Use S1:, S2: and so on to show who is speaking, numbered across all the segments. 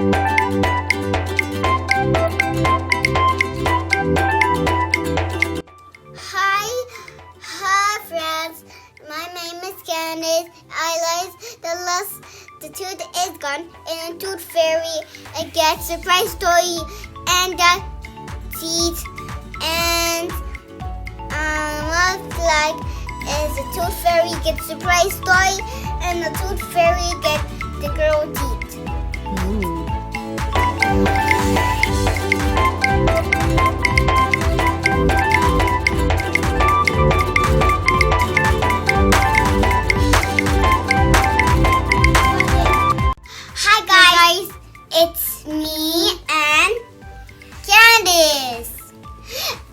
S1: Hi friends. My name is Candice. I like the tooth is gone and the tooth fairy gets surprise toy and the teeth and looks like is the tooth fairy gets surprise toy and the tooth fairy gets the girl teeth. Hi guys, it's me and Candice.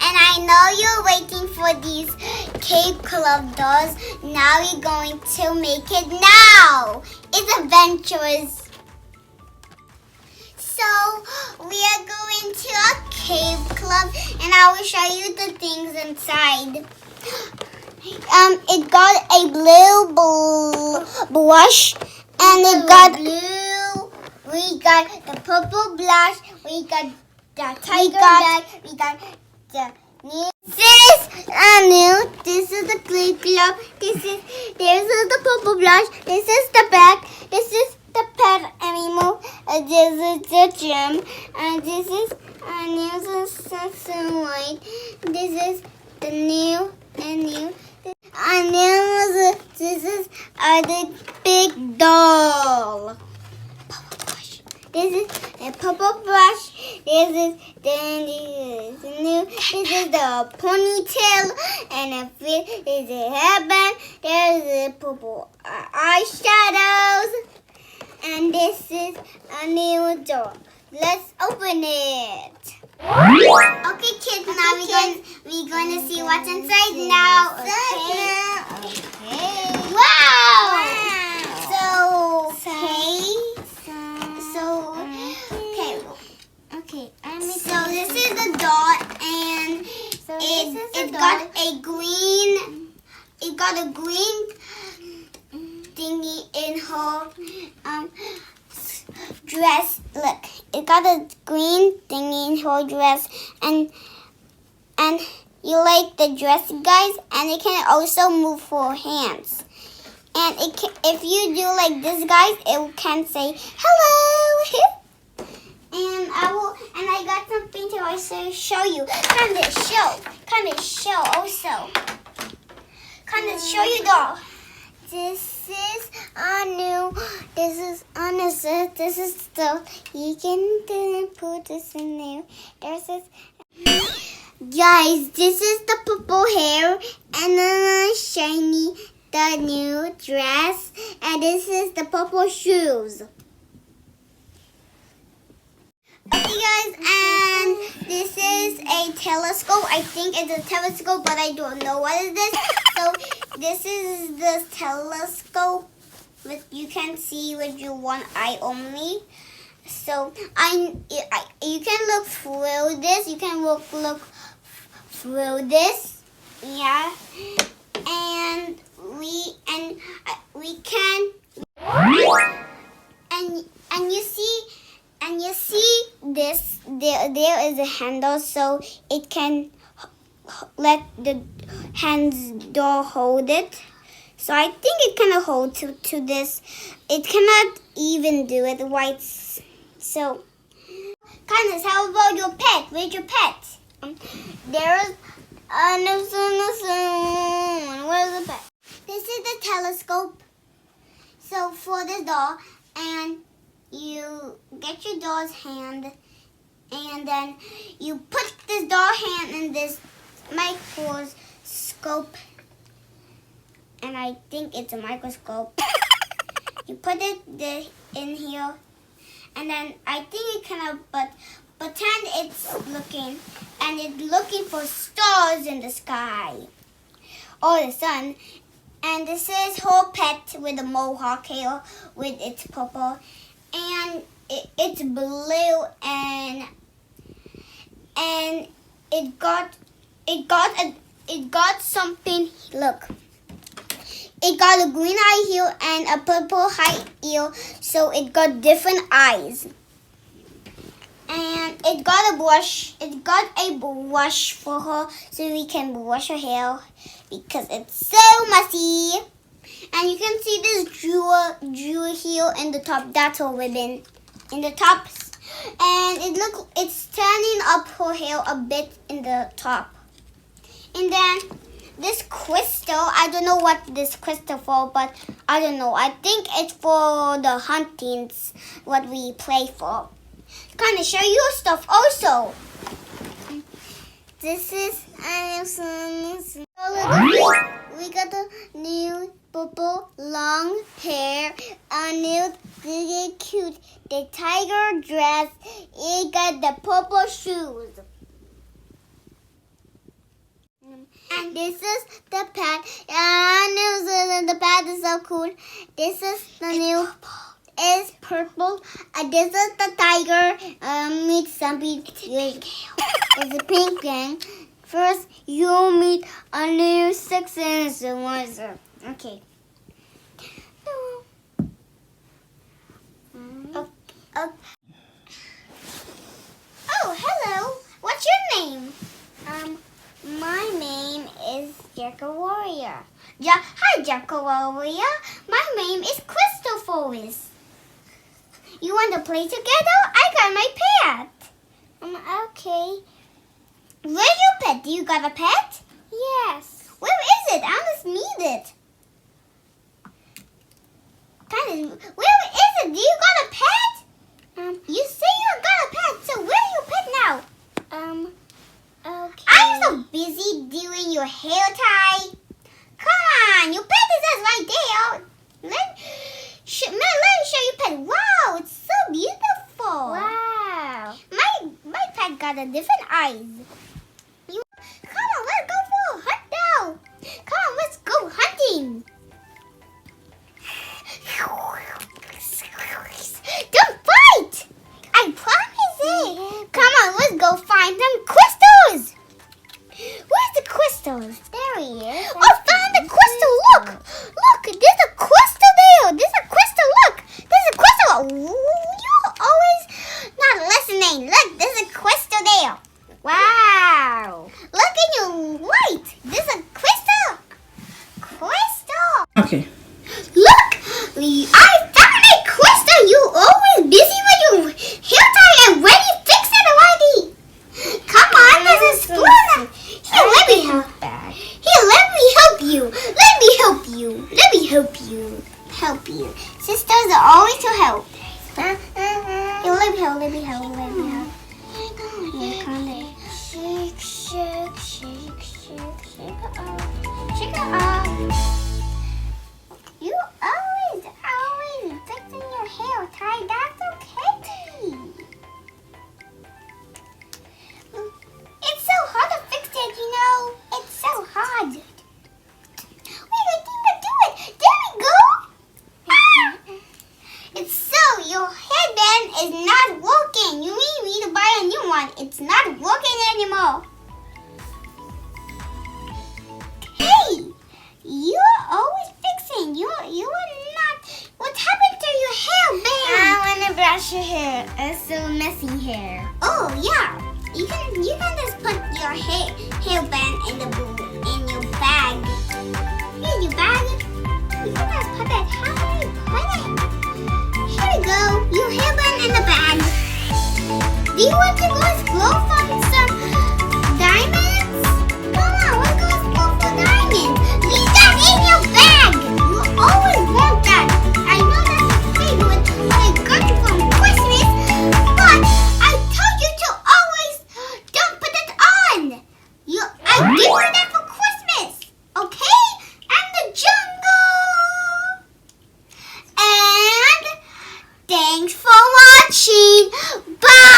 S1: And I know you're waiting for these Cave Club dolls. Now we're going to make it now. It's adventurous. So we are going to a cave club and I will show you the things inside. It got a blue blush and it got blue. We got the purple blush. We got the tiger bag. We got the new. This is new. This is the clay club. This is the purple blush. This is the bag. This is the pet animal. This is the gym. And this is a new section white. This is the new and new. This is the big doll. This is a purple brush. This is the new. This is the ponytail and this is a hairband. There's the purple eyeshadows, and this is a new door. Let's open it. Okay, kids. Now we're going to see what's inside now. Okay. Wow. So this is the doll, and it got a green thingy in her dress. Look, it got a green thingy in her dress, and you like the dress, guys, and it can also move her hands. And if you do like this, guys, it can say hello. And I got something to also show you. Candice, show also. Candice, show you doll. This is a new. This is honest. This is the. You can put this in there. There's this. Guys, this is the purple hair and the shiny, the new dress, and this is the purple shoes. Okay guys, and this is a telescope. I think it's a telescope, but I don't know what is this. So this is the telescope. You can see with your one eye only. So you can look through this. You can look through this. Yeah, and we can and you see this, there is a handle, so it can let the hands door hold it. So I think it can hold to this. It cannot even do it right. So, Candice, how about your pet? Where's your pet? There's where's the pet? This is the telescope. So for the doll, and you get your doll's hand, and then you put this doll hand in this microscope, and I think it's a microscope. You put it in here, and then I think it kind of pretend it's looking, and it's looking for stars in the sky or the sun. And this is her pet with a mohawk hair with its purple. And it's blue, and it got something. Look, it got a green eye here and a purple eye here, so it got different eyes. And it got a brush. It got a brush for her so we can brush her hair because it's so messy. And you can see this jewel here in the top. That's her ribbon in the top. And it's turning up her hair a bit in the top. And then this crystal, I don't know what this crystal for, but I don't know. I think it's for the huntings, what we play for. Kind of show you stuff also. This is we got a new purple long hair, a new really cute the tiger dress. It got the purple shoes. And this is the pad. The pad is so cool. This is the new. It's purple. This is the tiger. Meet something. It's a pink one. First, you meet a new 6-inch monster. Okay. Oh, hello. What's your name? My name is Jacko Warrior. Hi, Jacko Warrior. My name is Crystal Forest. You want to play together? I got my pet. Okay. Where's your pet? Do you got a pet? Yes. Where is it? I must meet it. Where is it? Do you got a pet? You say you got a pet, so where's your pet now? Okay. I'm so busy doing your hair tie. Come on, your pet is right there. Let me show you pet. Wow, it's so beautiful. Wow. My pet got a different eyes. Come on, let's go for a hunt now. Come on, let's go hunting. Don't fight. I promise it. Come on, let's go find some crystals. Where's the crystals? There he is. Oh, found the crystal. Look, there's a crystal there. There's a crystal. Look, there's a crystal. You're always not listening. Look, there's a crystal there. Wow. Look in your light. There's a crystal.
S2: Okay.
S1: Look, I found a crystal. You always busy with your hair tie and when you fix it already. Come on, there's a spoon. Here, let me help. Here, let me help you. Help you. Sisters are always to help. Here, let me help. Here, come in. Shake it up. You always fixing your hair tie. That's okay. It's so hard to fix it, you know. It's so hard. Wait, I think I do it. There we go. It's so your headband is not working. You need me to buy a new one. It's not working anymore. Hey, you're always fixing. You're not. What happened to your hairband?
S3: I want to brush your hair. It's so messy hair.
S1: Oh yeah. You can just put your hairband in your bag. Here's your bag. You can just put it. How do you put it? Here we go. Your hairband in the bag. Do you want to go explore for some diamonds? Come on, let's go explore for diamonds. Leave that in your bag. You always want that. I know that's a favorite when I got you from Christmas, but I told you to always don't put it on. I give you that for Christmas, okay? And the jungle. And thanks for watching. Bye.